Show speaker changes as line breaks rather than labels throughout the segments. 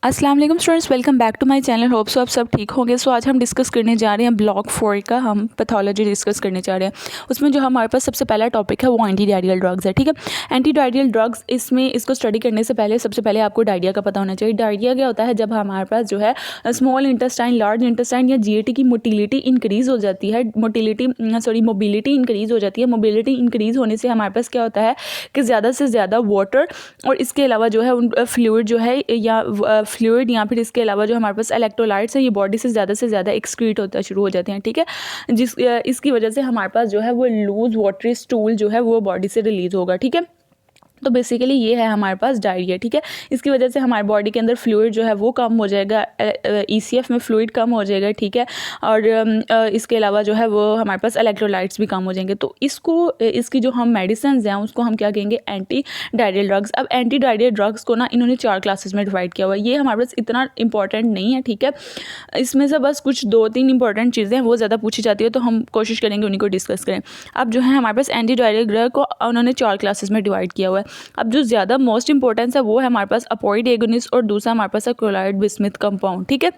अस्सलाम वालेकुम students, welcome back to my channel. Hope so आप सब ठीक होंगे। सो आज हम डिस्कस करने जा रहे हैं ब्लॉक 4 का, हम पैथोलॉजी डिस्कस करने जा रहे हैं। उसमें जो हमारे पास सबसे पहला टॉपिक है वो एंटी डायरियल ड्रग्स है। ठीक है, एंटी डायरियल ड्रग्स, इसमें इसको स्टडी करने से पहले सबसे पहले आपको डायरिया का पता होना चाहिए। डायरिया क्या होता है? जब हमारे पास जो है स्मॉल इंटेस्टाइन, लार्ज इंटेस्टाइन या जीएटी की मोटिलिटी इंक्रीज़ हो जाती है, मोबिलिटी इंक्रीज़ हो जाती है। मोबिलिटी इंक्रीज़ होने से हमारे पास क्या होता है कि ज़्यादा से ज़्यादा वाटर और इसके अलावा जो है उन फ्लूइड जो है या फिर इसके अलावा जो हमारे पास इलेक्ट्रोलाइट्स हैं, ये बॉडी से ज़्यादा एक्सक्रीट होता शुरू हो जाते हैं। ठीक है, इसकी वजह से हमारे पास जो है वो लूज वाटरी स्टूल जो है वो बॉडी से रिलीज होगा। ठीक है, तो बेसिकली ये है हमारे पास डायरिया। ठीक है, इसकी वजह से हमारे बॉडी के अंदर फ्लूइड जो है वो कम हो जाएगा, ईसीएफ में फ्लूइड कम हो जाएगा। ठीक है, और इसके अलावा जो है वो हमारे पास इलेक्ट्रोलाइट्स भी कम हो जाएंगे। तो इसकी जो हम मेडिसिन हैं उसको हम क्या कहेंगे? Anti diarrhoeal drugs. अब एंटी डायरियल ड्रग्स को ना इन्होंने 4 क्लासेस में डिवाइड किया हुआ है। ये हमारे पास इतना इंपॉर्टेंट नहीं है। ठीक है, इसमें से बस कुछ 2-3 इंपॉर्टेंट चीज़ें हैं, वो ज़्यादा पूछी जाती है, तो हम कोशिश करेंगे उन्हीं को डिस्कस करें। अब जो है हमारे पास एंटी डायरियल ड्रग को उन्होंने 4 क्लासेस में डिवाइड किया हुआ है। अब जो ज़्यादा मोस्ट इंपॉर्टेंस है वो है हमारे पास अपोइड एगोनिस्ट और दूसरा हमारे पास है कोलाइड बिस्मिथ कंपाउंड। ठीक है,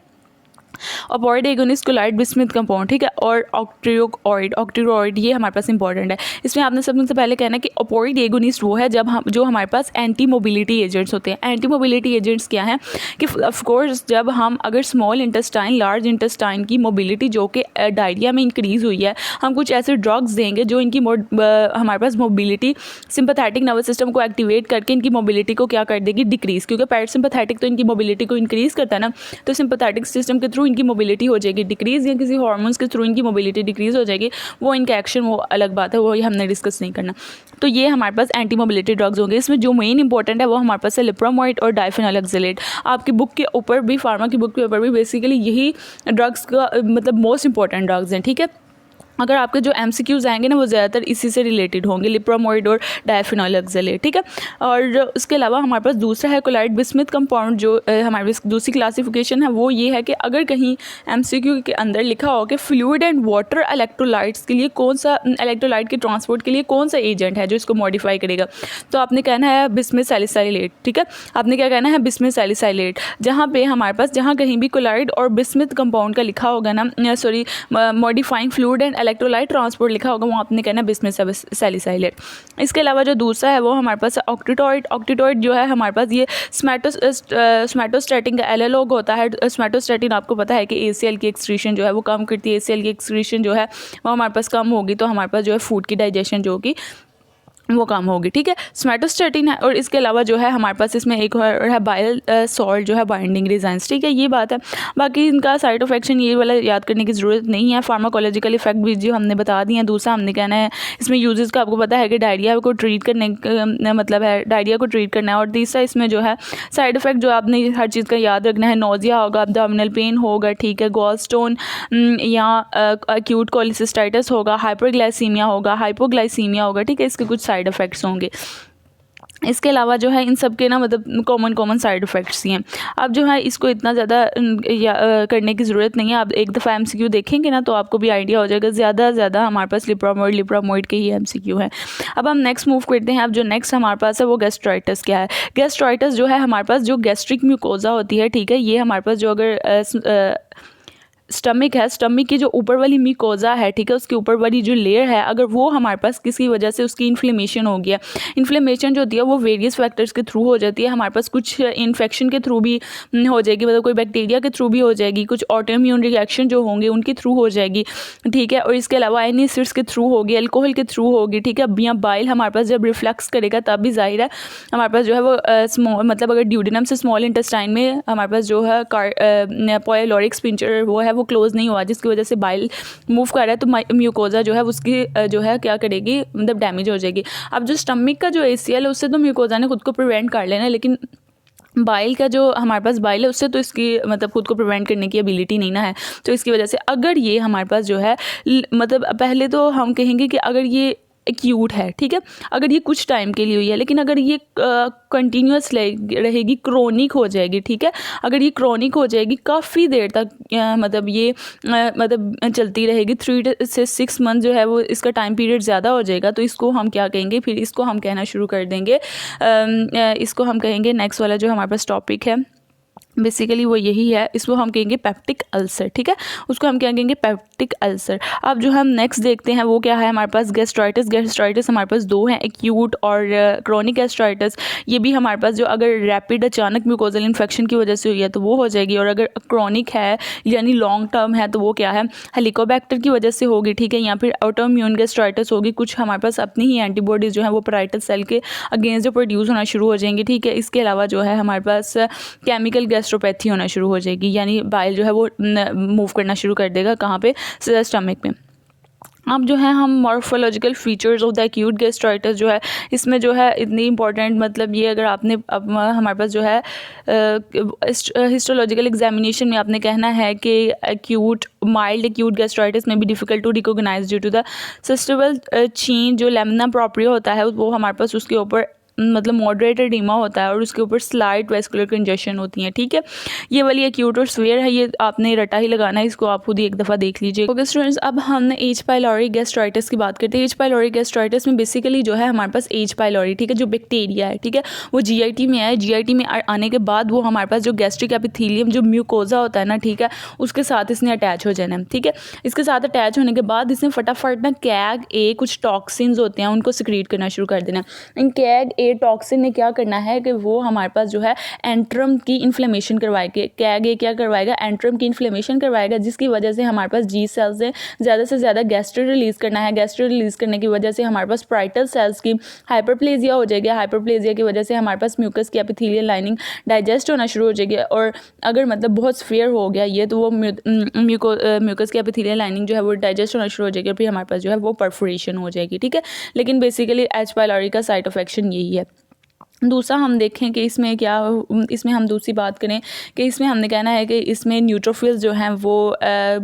अपोइड एगोनिस्ट कोलाइड बिस्मिथ कंपाउंड। ठीक है, और ऑक्ट्रियोइड ये हमारे पास इंपॉर्टेंट है। इसमें आपने सबसे पहले कहना है कि अपोइड एगोनिस्ट वो है जो हमारे पास एंटी मोबिलिटी एजेंट्स होते हैं। एंटी मोबिलिटी एजेंट्स क्या हैं कि ऑफ कोर्स जब हम अगर स्मॉल इंटेस्टाइन, लार्ज इंटेस्टाइन की मोबिलिटी जो कि डायरिया में इंक्रीज़ हुई है, हम कुछ ऐसे ड्रग्स देंगे जो इनकी हमारे पास मोबिलिटी, सिंपैथेटिक नर्वस सिस्टम को एक्टिवेट करके इनकी मोबिलिटी को क्या कर देगी? डिक्रीज़। क्योंकि पैरासिम्पैथेटिक तो इनकी मोबिलिटी को इंक्रीज़ करता है ना, तो सिंपैथेटिक सिस्टम के थ्रू इनकी मोबिलिटी हो जाएगी डिक्रीज़, या किसी हार्मोन्स के थ्रू इनकी मोबिलिटी डिक्रीज़ हो जाएगी। वो इनका एक्शन वो अलग बात है, वो हमने डिस्कस नहीं करना। तो ये हमारे पास एंटी मोबिलिटी ड्रग्स होंगे। इसमें जो मेन इंपॉर्टेंट है वो हमारे पास है लिप्रोमोइड और डायफेनॉल ऑक्सैलेट। आपकी बुक के ऊपर भी, फार्मा की बुक के ऊपर भी बेसिकली यही ड्रग्स का मतलब मोस्ट इंपॉर्टेंट ड्रग्स हैं। ठीक है, अगर आपके जो एमसीक्यूज़ आएंगे ना वो ज़्यादातर इसी से रिलेटेड होंगे, लिप्रोमोइड और डायफेनॉल ऑक्सैलेट। ठीक है, और उसके अलावा हमारे पास दूसरा है कोलाइड बिस्मिथ कंपाउंड। जो हमारी दूसरी क्लासिफिकेशन है वो ये है कि अगर कहीं एमसीक्यू के अंदर लिखा हो कि फ्लूइड एंड वाटर इलेक्ट्रोलाइट्स के लिए कौन सा, इलेक्ट्रोलाइट के ट्रांसपोर्ट के लिए कौन सा एजेंट है जो इसको मॉडिफाई करेगा, तो आपने कहना है बिस्मिथ सैलिसाइलेट। ठीक है, आपने क्या कहना है? Bismuth salicylate. जहाँ पे हमारे पास जहाँ कहीं भी कोलाइड और बिस्मिथ कंपाउंड का लिखा होगा ना, modifying fluid and electrolyte transport लिखा होगा, वहाँ आपने कहना है बिस्मिथ सैलिसाइलेट। इसके अलावा जो दूसरा है वो हमारे पास ऑक्टिटॉइड। ऑक्टिटॉइड जो है हमारे पास ये स्मैटोस्टैटिन का एनालॉग होता है। स्मैटोस्टैटिन आपको पता है कि एसीएल की एक्सक्रीशन जो है वो कम करती है। एसीएल की एक्सक्रीशन जो है वो हमारे पास कम होगी तो हमारे पास जो है फूड की डाइजेशन जो होगी वो कम होगी। ठीक है, स्मैटोस्टैटिन है। और इसके अलावा जो है हमारे पास इसमें एक और है बाइल सॉल्ट जो है बाइंडिंग रेजाइंस। ठीक है, ये बात है। बाकी इनका साइड ऑफ एक्शन ये वाला याद करने की ज़रूरत नहीं है। फार्माकोलॉजिकल इफेक्ट भी जो हमने बता दिए हैं। दूसरा हमने कहना है इसमें यूजेस का आपको पता है कि डायरिया को ट्रीट करने का मतलब है, डायरिया को ट्रीट करना है। और तीसरा इसमें जो है साइड इफेक्ट जो आपने हर चीज़ का याद रखना है, नोजिया होगा, अब्डोमिनल पेन होगा। ठीक है, गॉल स्टोन या एक्यूट कोलिसिस्टाइटिस होगा, हाइपरग्लाइसीमिया होगा, हाइपोग्लाइसीमिया होगा। ठीक है, इसके कुछ साइड इफ़ेक्ट्स होंगे। इसके अलावा जो है इन सब के ना मतलब कॉमन साइड इफ़ेक्ट्स ही हैं। अब जो है इसको इतना ज़्यादा करने की ज़रूरत नहीं है। आप एक दफ़ा एमसीक्यू देखेंगे ना तो आपको भी आइडिया हो जाएगा। ज़्यादा हमारे पास लिप्रोमोइड के ही एमसीक्यू है। अब हम नेक्स्ट मूव करते हैं। अब जो नेक्स्ट हमारे पास है वो गैस्ट्राइटिस क्या है? गैस्ट्राइटिस जो है हमारे पास जो गैस्ट्रिक म्यूकोजा होती है, ठीक है, ये हमारे पास जो अगर स्टमक है, स्टमक की जो ऊपर वाली म्यूकोजा है, ठीक है, उसके ऊपर वाली जो लेयर है, अगर वो हमारे पास किसी वजह से उसकी इन्फ्लेमेशन हो गया, इन्फ्लेमेशन जो होती है वो वेरियस फैक्टर्स के थ्रू हो जाती है। हमारे पास कुछ इन्फेक्शन के थ्रू भी हो जाएगी, मतलब कोई बैक्टीरिया के थ्रू भी हो जाएगी, कुछ ऑटोइम्यून रिएक्शन जो होंगे उनके थ्रू हो जाएगी। ठीक है, और इसके अलावा एनी एसिड्स के थ्रू होगी, अल्कोहल के थ्रू होगी। ठीक है, या बाइल हमारे पास जब रिफ्लक्स करेगा तब भी जाहिर है हमारे पास जो है वो मतलब अगर ड्यूडेनम से स्मॉल इंटेस्टाइन में हमारे पास जो है पायलोरिक स्पिंचर वो है वो क्लोज नहीं हुआ, जिसकी वजह से बाइल मूव कर रहा है, तो म्यूकोजा जो है उसकी जो है क्या करेगी, मतलब डैमेज हो जाएगी। अब जो स्टमक का जो एसीएल है उससे तो म्यूकोजा ने खुद को प्रिवेंट कर लेना है, लेकिन बाइल का जो हमारे पास बाइल है उससे तो इसकी मतलब खुद को प्रिवेंट करने की एबिलिटी नहीं ना है। तो इसकी वजह से अगर ये हमारे पास जो है मतलब पहले तो हम कहेंगे कि अगर ये एक्यूट है, ठीक है, अगर ये कुछ टाइम के लिए हुई है, लेकिन अगर ये कंटिन्यूस रहेगी, क्रोनिक हो जाएगी, ठीक है, अगर ये क्रोनिक हो जाएगी काफ़ी देर तक मतलब ये मतलब चलती रहेगी 3 से 6 मंथ जो है वो इसका टाइम पीरियड ज़्यादा हो जाएगा, तो इसको हम क्या कहेंगे, फिर इसको हम कहना शुरू कर देंगे, इसको हम कहेंगे नेक्स्ट वाला जो हमारे पास टॉपिक है बेसिकली वो यही है, इसको हम कहेंगे पेप्टिक अल्सर, ठीक है, उसको हम क्या कहेंगे, पेप्टिक अल्सर। अब जो हम नेक्स्ट देखते हैं वो क्या है हमारे पास, गैस्ट्राइटिस। गैस्ट्राइटिस हमारे पास दो हैं, एक्यूट और क्रोनिक गैस्ट्राइटिस। ये भी हमारे पास जो अगर रैपिड अचानक म्यूकोजल इन्फेक्शन की वजह से हुई है तो वो हो जाएगी, और अगर क्रोनिक है यानी लॉन्ग टर्म है तो वो क्या है, हेलिकोबैक्टर की वजह से होगी, ठीक है, या फिर ऑटोइम्यून गैस्ट्राइटिस होगी। कुछ हमारे पास अपनी ही एंटीबॉडीज़ जो है वो पैराइटल सेल के अगेंस्ट जो प्रोड्यूस होना शुरू हो जाएंगी, ठीक है। इसके अलावा जो है हमारे पास केमिकल गैस्ट्रोपैथी होना शुरू हो जाएगी, यानी बाइल जो है वो मूव करना शुरू कर देगा, कहाँ पे, स्टमक में। अब जो है हम morphological features of the acute gastritis जो है, इसमें जो है इतनी इंपॉर्टेंट, मतलब ये अगर आपने हमारे पास जो है हिस्टोलॉजिकल एग्जामिनेशन में आपने कहना है कि एक्यूट माइल्ड एक्यूट गैस्ट्राइटिस में भी difficult to recognise due to the subtle change, जो लेमिना प्रोप्रिया होता है वो हमारे पास उसके ऊपर मतलब मॉडरेट एडिमा होता है और उसके ऊपर स्लाइट वेस्कुलर कंजेशन होती है, ठीक है। ये वाली एक्यूट और स्वेयर है, ये आपने रटा ही लगाना है, इसको आप खुद ही एक दफ़ा देख लीजिए। ओके स्टूडेंट्स, अब हमने एच पाइलोरी गैस्ट्राइटिस की बात करते हैं। एच पाइलोरी गैस्ट्राइटिस में बेसिकली जो है हमारे पास एच पाइलोरी, ठीक है, जो बैक्टीरिया है, ठीक है, वो जीआईटी में है। जीआईटी में आने के बाद वो हमारे पास जो गैस्ट्रिक एपिथेलियम जो म्यूकोजा होता है ना, ठीक है, उसके साथ इसने अटैच हो जाना है, ठीक है। इसके साथ अटैच होने के बाद इसने फटाफट ना कैग ए कुछ टॉक्सिन्स होते हैं उनको सिक्रीट करना शुरू कर देना। इन कैग ए टॉक्सिन ने क्या करना है कि वो हमारे पास जो है एंट्रम की इन्फ्लेमेशन करवाएगा। कैग ए क्या करवाएगा, एंट्रम की इन्फ्लेमेशन करवाएगा, जिसकी वजह से हमारे पास जी सेल्स से ज़्यादा गैस्ट्रिक रिलीज़ करना है। गैस्ट्रिक रिलीज़ करने की वजह से हमारे पास पाराइटल सेल्स की हाइपरप्लेजिया हो जाएगी। हाइपरप्लेजिया की वजह से हमारे पास म्यूकस की एपिथेलियल लाइनिंग डाइजेस्ट होना शुरू हो जाएगी, और अगर मतलब बहुत स्फीयर हो गया ये तो वो म्यूकस की एपिथेलियल लाइनिंग जो है वो डाइजेस्ट होना शुरू हो जाएगी, और फिर हमारे पास जो है वो परफोरेशन हो जाएगी, ठीक है। लेकिन बेसिकली एच पाइलोरी का साइट ऑफ एक्शन यही है। दूसरा हम देखें कि इसमें क्या, इसमें हम दूसरी बात करें कि इसमें हमने कहना है कि इसमें न्यूट्रोफिल्स जो हैं वो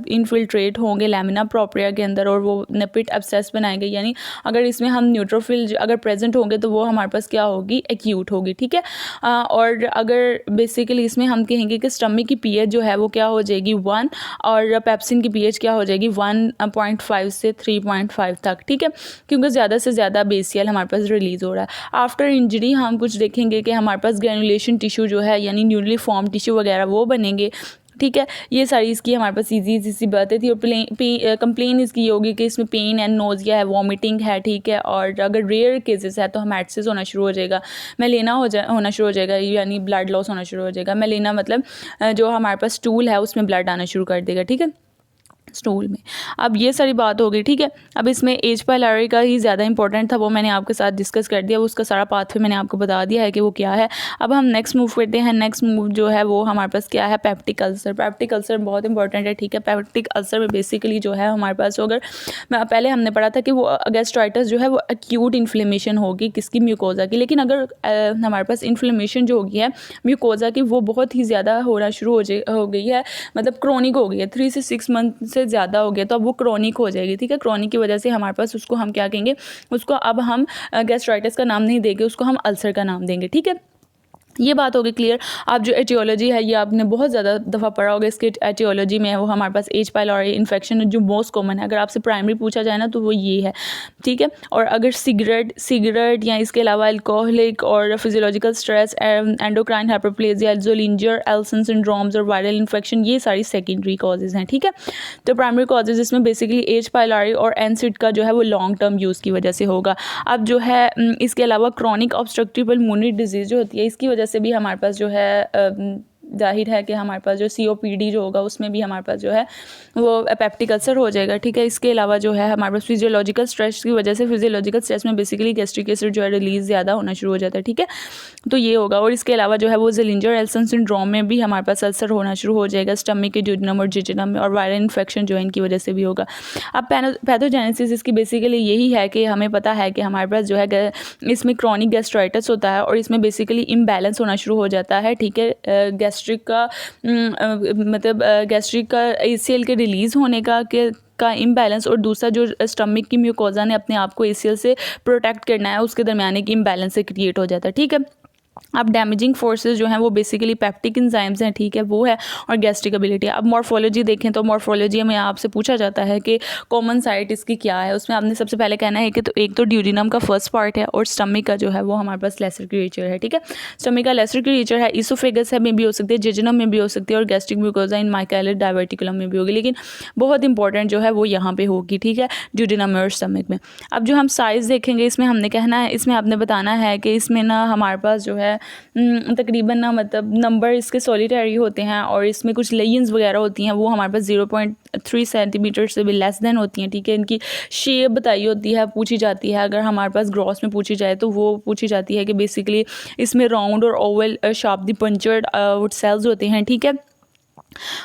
इनफिल्ट्रेट होंगे लेमिना प्रोप्रिया के अंदर, और वो नेपिट एब्सेस बनाएंगे, यानी अगर इसमें हम न्यूट्रोफिल अगर प्रेजेंट होंगे तो वो हमारे पास क्या होगी, एक्यूट होगी, ठीक है। और अगर बेसिकली इसमें हम कहेंगे कि स्टमक की पीएच जो है वो क्या हो जाएगी 1, और पेप्सिन की पीएच क्या हो जाएगी 1.5 से 3.5 तक, ठीक है, क्योंकि ज़्यादा से ज़्यादा बेसियल हमारे पास रिलीज़ हो रहा है। आफ्टर इंजरी हम कुछ देखेंगे कि हमारे पास ग्रैनुलेशन टिश्यू जो है यानी न्यूली फॉर्म टिश्यू वगैरह वो बनेंगे, ठीक है। ये सारी इसकी हमारे पास इजी सी बातें थी। और कंप्लेन इसकी होगी कि इसमें पेन एंड नोजिया है, वॉमिटिंग है, ठीक है। और अगर रेयर केसेस है तो हेमेटसिस होना शुरू हो जाएगा, मेलेना होना शुरू हो जाएगा, यानी ब्लड लॉस होना शुरू हो जाएगा। मेलेना मतलब जो हमारे पास स्टूल है उसमें ब्लड आना शुरू कर देगा, ठीक है, स्टूल में। अब ये सारी बात हो गई, ठीक है। अब इसमें एच पाइलोरी का ही ज़्यादा इंपॉर्टेंट था, वो मैंने आपके साथ डिस्कस कर दिया, उसका सारा पाथवे मैंने आपको बता दिया है कि वो क्या है। अब हम नेक्स्ट मूव करते हैं। नेक्स्ट मूव जो है वो हमारे पास क्या है, पेप्टिक अल्सर। पेप्टिक अल्सर बहुत इंपॉर्टेंट है, ठीक है। पेप्टिक अल्सर में बेसिकली जो है हमारे पास, अगर पहले हमने पढ़ा था कि वो गैस्ट्राइटिस जो है वो एक्यूट इन्फ्लेमेशन होगी किसकी, म्यूकोजा की। लेकिन अगर हमारे पास इन्फ्लेमेशन जो होगी है म्यूकोजा की वो बहुत ही ज़्यादा होना शुरू हो गई है, मतलब क्रोनिक हो गई है, 3 से 6 मंथ से ज़्यादा हो गया तो अब वो क्रोनिक हो जाएगी, ठीक है। क्रोनिक की वजह से हमारे पास उसको हम क्या कहेंगे, उसको अब हम गैस्ट्राइटिस का नाम नहीं देंगे, उसको हम अल्सर का नाम देंगे, ठीक है। ये बात हो गई क्लियर। आप जो एटियोलॉजी है ये आपने बहुत ज़्यादा दफ़ा पढ़ा होगा, इसके एटियोलॉजी में वो हमारे पास एच पाइलोरी इन्फेक्शन जो मोस्ट कॉमन है, अगर आपसे प्राइमरी पूछा जाए ना तो वो ये है, ठीक है। और अगर सिगरेट या इसके अलावा अल्कोहलिक और physiological stress, endocrine hyperplasia, Zollinger Ellison syndromes और वायरल इन्फेक्शन, ये सारी सेकेंडरी कॉजेज़ हैं, ठीक है। तो प्राइमरी कॉजेज़ इसमें बेसिकली एच पाइलोरी और एनसिड का जो है वो लॉन्ग टर्म यूज़ की वजह से होगा। अब जो है इसके अलावा क्रॉनिक ऑब्स्ट्रक्टिव पल्मोनरी डिजीज़ जो होती है इसकी वजह से भी हमारे पास जो है जाहिर है कि हमारे पास जो COPD जो होगा उसमें भी हमारे पास जो है वो पेप्टिक अल्सर हो जाएगा, ठीक है। इसके अलावा जो है हमारे पास फिजियोलॉजिकल स्ट्रेस की वजह से, फिजियोलॉजिकल स्ट्रेस में बेसिकली गैस्ट्रिक एसिड जो है रिलीज़ ज़्यादा होना शुरू हो जाता है, ठीक है, तो ये होगा। और इसके अलावा जो है वो ज़ोलिंजर एल्सन सिंड्रोम में भी हमारे पास अल्सर होना शुरू हो जाएगा, स्टमक के ड्यूडेनम और जिजेनम में, और वायरल इन्फेक्शन जो है इनकी वजह से भी होगा। अब पैथोजेनेसिस इसकी बेसिकली यही है कि हमें पता है कि हमारे पास जो है इसमें क्रॉनिक गैस्ट्राइटिस होता है और इसमें बेसिकली इम्बैलेंस होना शुरू हो जाता है, ठीक है। गैस्ट्रिक का मतलब गैस्ट्रिक का ACL के रिलीज़ होने का इम्बैलेंस, और दूसरा जो स्टमक की म्यूकोजा ने अपने आप को ACL से प्रोटेक्ट करना है उसके दरमियान एक इम्बैलेंस से क्रिएट हो जाता है, ठीक है। अब डैमेजिंग फोर्सेस जो हैं वो बेसिकली पेप्टिक एंजाइम्स हैं, ठीक है, वो है, और गैस्ट्रिक एबिलिटी। अब मॉर्फोलॉजी देखें तो मॉर्फोलॉजी में आपसे पूछा जाता है कि कॉमन साइट इसकी क्या है, उसमें आपने सबसे पहले कहना है कि तो एक तो ड्यूडिनम का फर्स्ट पार्ट है, और स्टमक का जो है वो हमारे पास लेसर क्रिएचर है, ठीक है, स्टमक का लेसर क्रिएचर है, इसोफेगस है में भी हो सकती है, जेजुनम में भी हो सकती है, और गैस्ट्रिक म्यूकोजा इन माइकेलिस डायवर्टिकुलम में भी होगी, लेकिन बहुत इंपॉर्टेंट जो है वो यहाँ पे होगी, ठीक है, ड्यूडिनम में और स्टमक में। अब जो हम साइज़ देखेंगे इसमें हमने कहना है, इसमें आपने बताना है कि इसमें ना हमारे पास जो है तकरीबन ना मतलब नंबर इसके सॉलिटरी होते हैं, और इसमें कुछ लेयंस वगैरह होती हैं वो हमारे पास 0.3 सेंटीमीटर से भी लेस देन होती हैं, ठीक है। इनकी शेप बताई होती है, पूछी जाती है, अगर हमारे पास ग्रॉस में पूछी जाए तो वो पूछी जाती है कि बेसिकली इसमें राउंड और ओवल शार्पली पंचर्ड सेल्स होते हैं, ठीक है।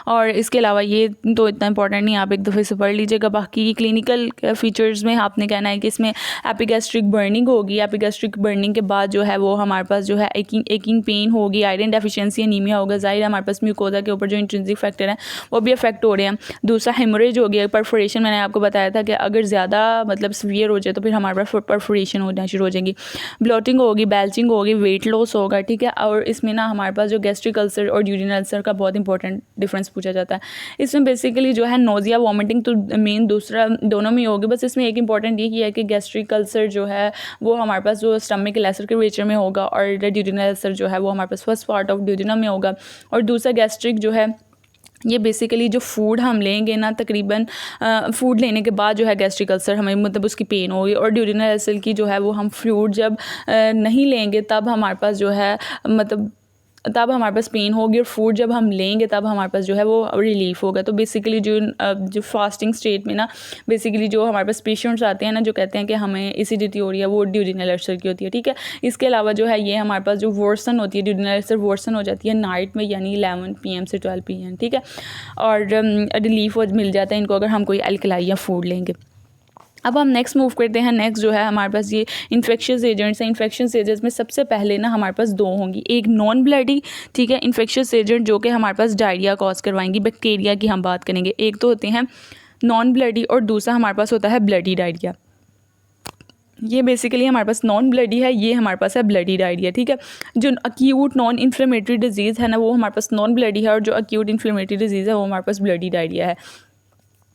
और इसके अलावा ये तो इतना इंपॉर्टेंट नहीं, आप एक दफ़े से पढ़ लीजिएगा। बाकी क्लिनिकल फीचर्स में आपने कहना है कि इसमें एपिगैस्ट्रिक बर्निंग होगी, एपिगैस्ट्रिक बर्निंग के बाद जो है वो हमारे पास जो है एकिंग पेन होगी, आयरन डेफिशिएंसी एनीमिया होगा, ज़ाहिर है हमारे पास म्यूकोजा के ऊपर जो इंट्रिंसिक फैक्टर हैं वो भी अफेक्ट हो रहे हैं। दूसरा हेमोरेज हो गया, परफोरेशन, मैंने आपको बताया था कि अगर ज़्यादा मतलब सीवियर हो जाए तो फिर हमारे पास परफोरेशन होना शुरू हो जाएगी, ब्लोटिंग होगी, बेल्चिंग होगी, वेट लॉस होगा, ठीक है। और इसमें ना हमारे पास जो गैस्ट्रिक अल्सर और ड्यूडेनल अल्सर का बहुत इंपॉर्टेंट डिफरेंस पूछा जाता है। इसमें बेसिकली जो है नोजिया, वॉमिटिंग तो मेन दूसरा दोनों में होगी, बस इसमें एक इंपॉर्टेंट ये है कि गैस्ट्रिक अल्सर जो है वो हमारे पास जो स्टमक के लेसर क्रिएचर में होगा, और ड्यूडेनल अल्सर जो है वो हमारे पास फर्स्ट पार्ट ऑफ ड्यूडेनम में होगा। और दूसरा गैस्ट्रिक जो है ये बेसिकली जो फूड हम लेंगे ना, तकरीबन फूड लेने के बाद जो है गैस्ट्रिक अल्सर हमें मतलब उसकी पेन होगी, और ड्यूडेनल अल्सर की जो है वो हम फ्रूट जब नहीं लेंगे तब हमारे पास जो है मतलब तब हमारे पास पेन होगी, और फूड जब हम लेंगे तब हमारे पास जो है वो रिलीफ होगा। तो बेसिकली जो फास्टिंग स्टेट में ना बेसिकली जो हमारे पास पेशेंट्स आते हैं ना जो कहते हैं कि हमें एसिडिटी हो रही है, वो ड्यूडेनल अल्सर की होती है, ठीक है। इसके अलावा जो है ये हमारे पास जो वर्सन होती है, ड्यूडेनल अल्सर वर्सन हो जाती है नाइट में, यानी 11 PM से 12 PM, ठीक है, और रिलीफ मिल जाता है इनको अगर हम कोई अल्कलाई या फूड लेंगे। अब हम नेक्स्ट मूव करते हैं। नेक्स्ट जो है हमारे पास ये इन्फेक्शियस एजेंट्स हैं। इन्फेक्शियस एजेंट्स में सबसे पहले ना हमारे पास दो होंगी, एक नॉन ब्लडी, ठीक है, इन्फेक्शियस एजेंट जो कि हमारे पास डायरिया कॉज करवाएंगी, बैक्टीरिया की हम बात करेंगे। एक तो होते हैं नॉन ब्लडी और दूसरा हमारे पास होता है ब्लडी डायरिया। ये बेसिकली हमारे पास नॉन ब्लडी है, ये हमारे पास है ब्लडी डायरिया, ठीक है। जो अक्यूट नॉन इन्फ्लेमेटरी डिजीज़ है ना वो हमारे पास नॉन ब्लडी है, और जो अक्यूट इन्फ्लेमेटरी डिजीज़ है वो हमारे पास ब्लडी डायरिया है।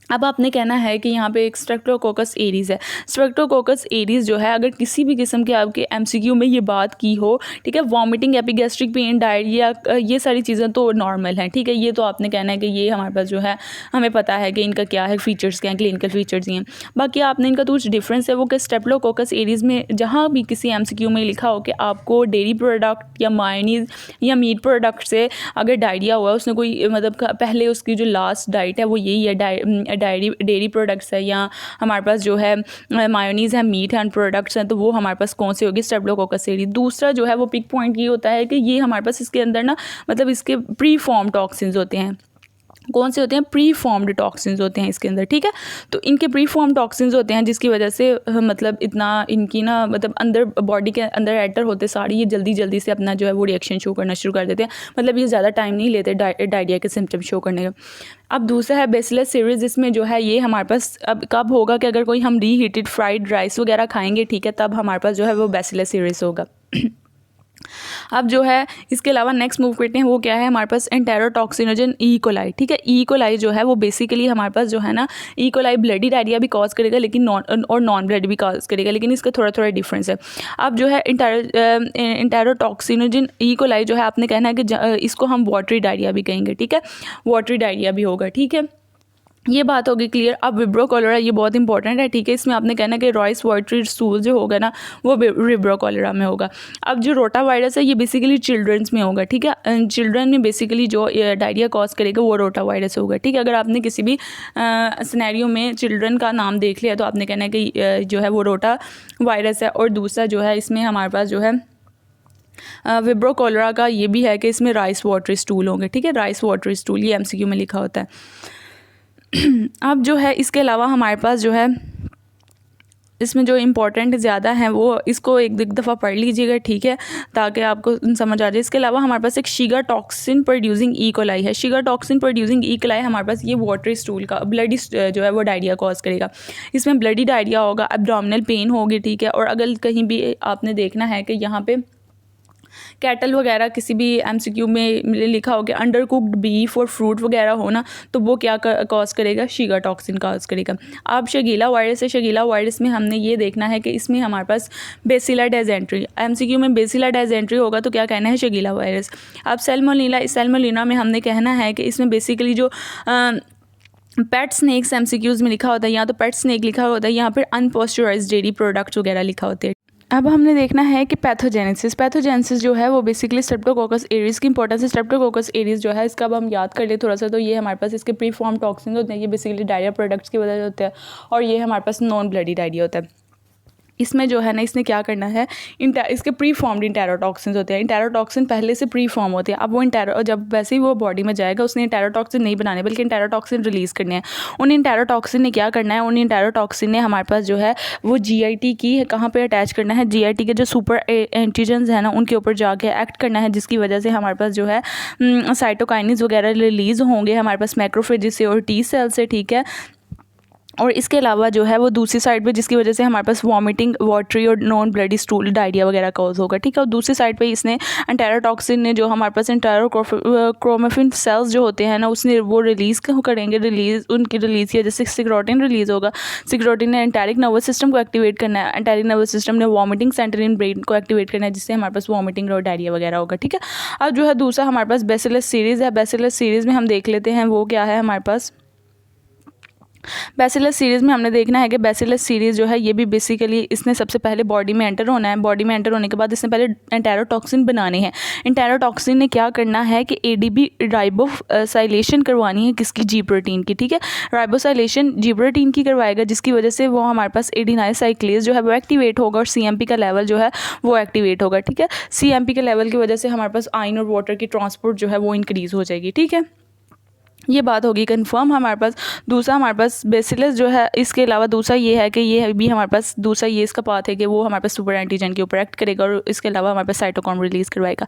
अब आपने कहना है कि यहाँ पे एक स्ट्रेप्टोकोकस एरीज़ है। स्ट्रेप्टोकोकस एरीज़ जो है अगर किसी भी किस्म के आपके MCQ में ये बात की हो, ठीक है, वॉमिटिंग, एपिगैस्ट्रिक पेन, डायरिया, ये सारी चीज़ें तो नॉर्मल हैं, ठीक है। ये तो आपने कहना है कि ये हमारे पास जो है हमें पता है कि इनका क्या है, फीचर्स क्या हैं, क्लिनिकल फीचर्स ही हैं। बाकी आपने इनका तो कुछ डिफरेंस है वो कि स्ट्रेप्टोकोकस एरीज़ में जहाँ भी किसी MCQ में लिखा हो कि आपको डेयरी प्रोडक्ट या मायोनीज़ या मीट प्रोडक्ट से अगर डायरिया हुआ, उसने कोई मतलब पहले उसकी जो लास्ट डाइट है वो यही है, डेयरी प्रोडक्ट्स है, या हमारे पास जो है मायोनीज़ है, मीट एंड प्रोडक्ट्स हैं, तो वो हमारे पास कौन सी होगी, स्ट्रेप्टोकोकस एरी। दूसरा जो है वो पिक पॉइंट ये होता है कि ये हमारे पास इसके अंदर ना मतलब इसके प्री फॉर्म टॉक्सिन्स होते हैं। कौन से होते हैं, प्री फॉर्म्ड टॉक्सिन्स होते हैं इसके अंदर, ठीक है। तो इनके प्री फॉर्म टॉक्सिन्स होते हैं जिसकी वजह से मतलब इतना इनकी ना मतलब अंदर बॉडी के अंदर एंटर होते सारी ये जल्दी से अपना जो है वो रिएक्शन शो करना शुरू कर देते हैं, मतलब ये ज़्यादा टाइम नहीं लेते डायरिया के सिम्टम शो करने का। अब दूसरा है बेसिलस सीरीज़, इसमें जो है ये हमारे पास अब कब होगा कि अगर कोई हम रीहीटेड फ्राइड राइस वगैरह खाएंगे, ठीक है, तब हमारे पास जो है वो बेसिलस सीरीज़ होगा। अब जो है इसके अलावा नेक्स्ट मूव करते हैं वो क्या है हमारे पास एंटेरोटॉक्सिनोजन ई कोलाई, ठीक है। ई कोलाई जो है वो बेसिकली हमारे पास जो है ना ई कोलाई ब्लडी डायरिया भी कॉज करेगा लेकिन नॉन ब्लडी भी कॉज करेगा, लेकिन इसका थोड़ा डिफरेंस है। अब जो है एंटेरोटॉक्सिनोजन ई कोलाई जो है आपने कहना है कि इसको हम वाटरी डायरिया भी कहेंगे, ठीक है, वाटरी डायरिया भी होगा, ठीक है, ये बात होगी क्लियर। अब विब्रो कॉलेरा ये बहुत इंपॉर्टेंट है, ठीक है, इसमें आपने कहना कि रॉइस वाटरी स्टूल जो होगा ना वो विब्रो कॉलेरा में होगा। अब जो रोटा वायरस है ये बेसिकली चिल्ड्रंस में होगा, ठीक है, चिल्ड्रन में बेसिकली जो डायरिया कॉज करेगा वो रोटा वायरस होगा, ठीक है। अगर आपने किसी भी सिनेरियो में चिल्ड्रन का नाम देख लिया तो आपने कहना है कि जो है वो रोटा वायरस है। और दूसरा जो है इसमें हमारे पास जो है विब्रो कॉलेरा का ये भी है कि इसमें राइस वाटरी स्टूल होंगे, ठीक है, राइस वाटरी स्टूल ये MCQ में लिखा होता है। अब जो है इसके अलावा हमारे पास जो है इसमें जो इम्पोर्टेंट ज़्यादा हैं वो इसको एक दफ़ा पढ़ लीजिएगा, ठीक है, ताकि आपको समझ आ जाए। इसके अलावा हमारे पास एक Shiga toxin producing E coli है। Shiga toxin producing E coli हमारे पास ये वाटरी स्टूल का ब्लडी जो है वो डायरिया कॉज करेगा। इसमें ब्लडी डायरिया होगा, एब्डोमिनल पेन होगी, ठीक है। और अगर कहीं भी आपने देखना है कि यहाँ पे कैटल वगैरह किसी भी एमसीक्यू में लिखा हो कि अंडर कुक्ड बीफ और फ्रूट वगैरह हो ना, तो वो क्या कॉज करेगा, शीगा टॉक्सिन कॉज करेगा। अब शगीला वायरस है, शगीला वायरस में हमने ये देखना है कि इसमें हमारे पास बेसिला डेजेंट्री, एमसीक्यू में बेसिला डेजेंट्री होगा तो क्या कहना है, शगीला वायरस। अब सेल्मोलिना में हमने कहना है कि इसमें बेसिकली जो पेट स्नैक्स एमसीक्यूज़ में लिखा होता है, या तो पेट स्नैक लिखा होता है, यहाँ पर अनपॉस्चराइज्ड डेयरी प्रोडक्ट्स वगैरह लिखा होते हैं। अब हमने देखना है कि पैथोजेनेसिस जो है वो बेसिकली स्ट्रेप्टोकोकस एरीज की इंपॉर्टेंस है। स्ट्रेप्टोकोकस एरीज जो है इसका अब हम याद कर ले थोड़ा सा, तो ये हमारे पास इसके प्री फॉर्म टॉक्सिन होते हैं, ये बेसिकली डायरिया प्रोडक्ट्स की वजह से होते हैं, और ये हमारे पास नॉन ब्लडी डायरिया होता है। इसमें जो है ना, इसने क्या करना है, इसके प्री फॉर्म्ड इंटेरोटॉक्सिन्स होते हैं। इंटेरोटॉक्सिन पहले से प्री फॉर्म होते हैं। अब वो जब वैसे ही वो बॉडी में जाएगा, उसने इंटेरोटॉक्सिन नहीं बनाने बल्कि इंटेरोटॉक्सिन रिलीज़ करने हैं। उन इंटेरोटॉक्सिन ने क्या करना है, उन इंटेरोटॉक्सिन ने हमारे पास जो है वो जीआईटी की कहाँ पे अटैच करना है, जीआईटी के जो सुपर एंटीजन्स हैं ना उनके ऊपर जाके एक्ट करना है, जिसकी वजह से हमारे पास जो है साइटोकाइनिस वगैरह रिलीज़ होंगे हमारे पास मैक्रोफेजेस से और टी सेल से, ठीक है। और इसके अलावा जो है वो दूसरी साइड पे, जिसकी वजह से हमारे पास वॉमिटिंग, वाटरी और नॉन ब्लडी स्टूल, डायरिया वगैरह कॉज होगा, ठीक है। और दूसरी साइड पे इसने एंटेरोटॉक्सिन ने जो हमारे पास एंटेरोक्रोमेफिन सेल्स जो होते हैं ना, उसने वो रिलीज़ करेंगे, उनकी रिलीज़ की वजह से सिक्रोटिन रिलीज़ होगा। सिक्रोटिन ने एंटेरिक नर्वस सिस्टम को एक्टिवेट करना है, एंटेरिक नर्वस सिस्टम ने वॉमिटिंग सेंटर इन ब्रेन को एक्टिवेट करना है, जिससे हमारे पास वॉमिटिंग और डायरिया वगैरह होगा, ठीक है। अब जो है दूसरा हमारे पास बेसिलस सीरीज़ है। बेसिलस सीरीज़ में हम देख लेते हैं वो क्या है हमारे पास। बैसिलस सीरीज़ में हमने देखना है कि बैसिलस सीरीज़ जो है ये भी बेसिकली इसने सबसे पहले बॉडी में एंटर होना है। बॉडी में एंटर होने के बाद इसने पहले एंटेरोटॉक्सिन बनाने हैं। एंटेरोटॉक्सिन ने क्या करना है कि एडीबी राइबोसाइलेशन करवानी है किसकी, जी प्रोटीन की, ठीक है। राइबोसाइलेशन जी प्रोटीन की करवाएगा, जिसकी वजह से वो हमारे पास एडिनाइल साइक्लेज जो है वो एक्टिवेट होगा और सीएमपी का लेवल जो है वो एक्टिवेट होगा, ठीक है। सीएमपी के लेवल की वजह से हमारे पास आयरन और वाटर की ट्रांसपोर्ट जो है वो इंक्रीज़ हो जाएगी, ठीक है। ये बात होगी कंफर्म हमारे पास। दूसरा हमारे पास बेसिलस जो है, इसके अलावा दूसरा ये है कि ये भी हमारे पास दूसरा ये इसका पाथ है कि वो हमारे पास सुपर एंटीजन के ऊपर एक्ट करेगा और इसके अलावा हमारे पास साइटोकाइन रिलीज़ करवाएगा।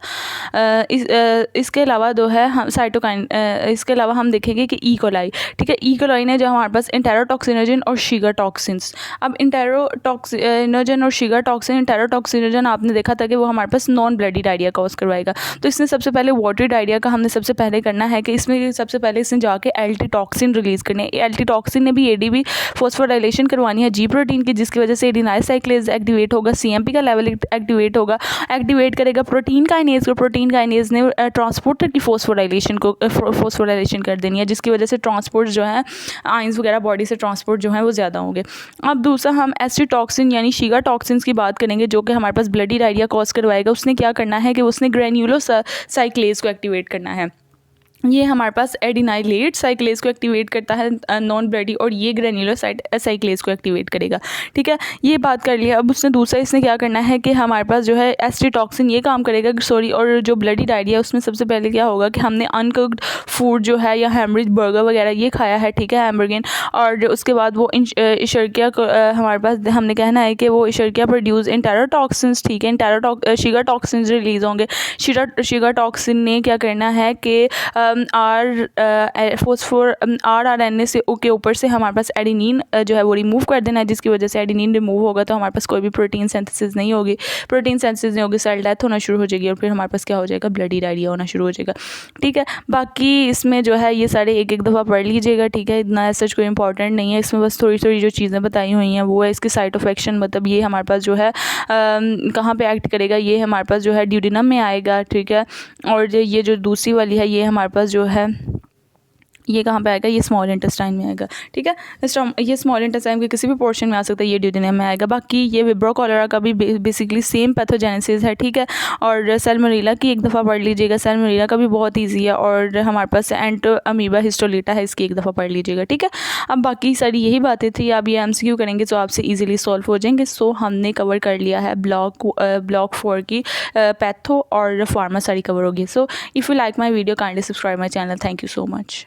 इसके अलावा जो है हम साइटोकाइन, इसके अलावा हम देखेंगे कि ई कोलाई, ठीक है। ई कोलाई ने जो हमारे पास इंटेरोटॉक्सिनोजन और शीगर टॉक्सिन्स। अब इंटेरोटॉक्सिनोजन और शीगर टॉक्सिन, इंटेरोटॉक्सिनोजन आपने देखा था कि वो हमारे पास नॉन ब्लडी डायरिया कॉज करवाएगा। तो इसने सबसे पहले वाटरी डायरिया का हमने सबसे पहले करना है कि इसमें सबसे पहले इसने जाके एल्टी टॉक्सिन रिलीज़ करने हैं। एल्टी टॉक्सिन ने भी एडीबी फॉस्फोराइलेशन करवानी है जी प्रोटीन की, जिसकी वजह से एडिनाइल साइक्लेज एक्टिवेट होगा, सीएमपी का लेवल एक्टिवेट होगा, एक्टिवेट करेगा प्रोटीन काइनेज को। प्रोटीन काइनेज ने ट्रांसपोर्टर की फॉस्फोराइलेशन कर देनी है, जिसकी वजह से ट्रांसपोर्ट जो है आइंस वगैरह बॉडी से ट्रांसपोर्ट जो है वो ज़्यादा होंगे। अब दूसरा हम एस्ट्रीटॉक्सिन यानी शीगा टॉक्सिन्स की बात करेंगे, जो कि हमारे पास ब्लडी डायरिया कॉज करवाएगा। उसने क्या करना है कि उसने ग्रेन्यूलो साइक्लेज को एक्टिवेट करना है। ये हमारे पास एडिनाइलेट साइक्लेज को एक्टिवेट करता है नॉन ब्लडी, और ये ग्रेन्युलर साइक्लेज को एक्टिवेट करेगा, ठीक है। ये बात कर लिया। अब उसने दूसरा इसने क्या करना है कि हमारे पास जो है एस्ट्रीटॉक्सिन ये काम करेगा, सॉरी, और जो ब्लडी डायरिया उसमें सबसे पहले क्या होगा कि हमने अनकुक्ड फूड जो है या हैमरिज बर्गर वगैरह ये खाया है, ठीक है, हैमबर्गन, और उसके बाद वो इशर्किया हमारे पास हमने कहना है कि वो इशर्किया प्रोड्यूस इंटेरोटॉक्सिन्स, ठीक है। शीगा टॉक्सिन्स रिलीज़ होंगे। शीगा टॉक्सिन ने क्या करना है कि RNA से के ऊपर से हमारे पास एडिनिन जो है वो रिमूव कर देना है, जिसकी वजह से एडिनिन रिमूव होगा तो हमारे पास कोई भी प्रोटीन सिंथेसिस नहीं होगी। प्रोटीन सिंथेसिस नहीं होगी, सेल डेथ होना शुरू हो जाएगी और फिर हमारे पास क्या हो जाएगा, ब्लडी डायरिया होना शुरू हो जाएगा, ठीक है। बाकी इसमें जो है ये सारे एक एक दफ़ा पढ़ लीजिएगा, ठीक है। इतना सच कोई इंपॉर्टेंट नहीं है, इसमें बस थोड़ी थोड़ी जो चीज़ें बताई हुई हैं वो है इसकी साइट ऑफ एक्शन, मतलब ये हमारे पास जो है कहाँ पे एक्ट करेगा, ये हमारे पास जो है ड्यूडिनम में आएगा, ठीक है। और ये जो दूसरी वाली है ये हमारे पास जो है ये कहाँ पे आएगा, ये स्मॉल इंटेस्टाइन में आएगा, ठीक है। ये स्मॉल इंटेस्टाइन के किसी भी पोर्शन में आ सकता है, ये ड्यूडेनम में आएगा। बाकी ये विब्रो कॉलेरा का भी बेसिकली सेम पैथोजेनेसिस है, ठीक है। और सैल्मोनेला की एक दफ़ा पढ़ लीजिएगा, सैल्मोनेला का भी बहुत ईजी है, और हमारे पास एंटोअमीबा हिस्टोलीटा है, इसकी एक दफ़ा पढ़ लीजिएगा, ठीक है। अब बाकी सारी यही बातें थी, आप ये MCQ करेंगे तो आपसे ईजिली सॉल्व हो जाएंगे। सो हमने कवर कर लिया है ब्लॉक 4 की पैथो और फार्मा सारी कवर होगी। So if you like my video kindly subscribe my channel. Thank you so much.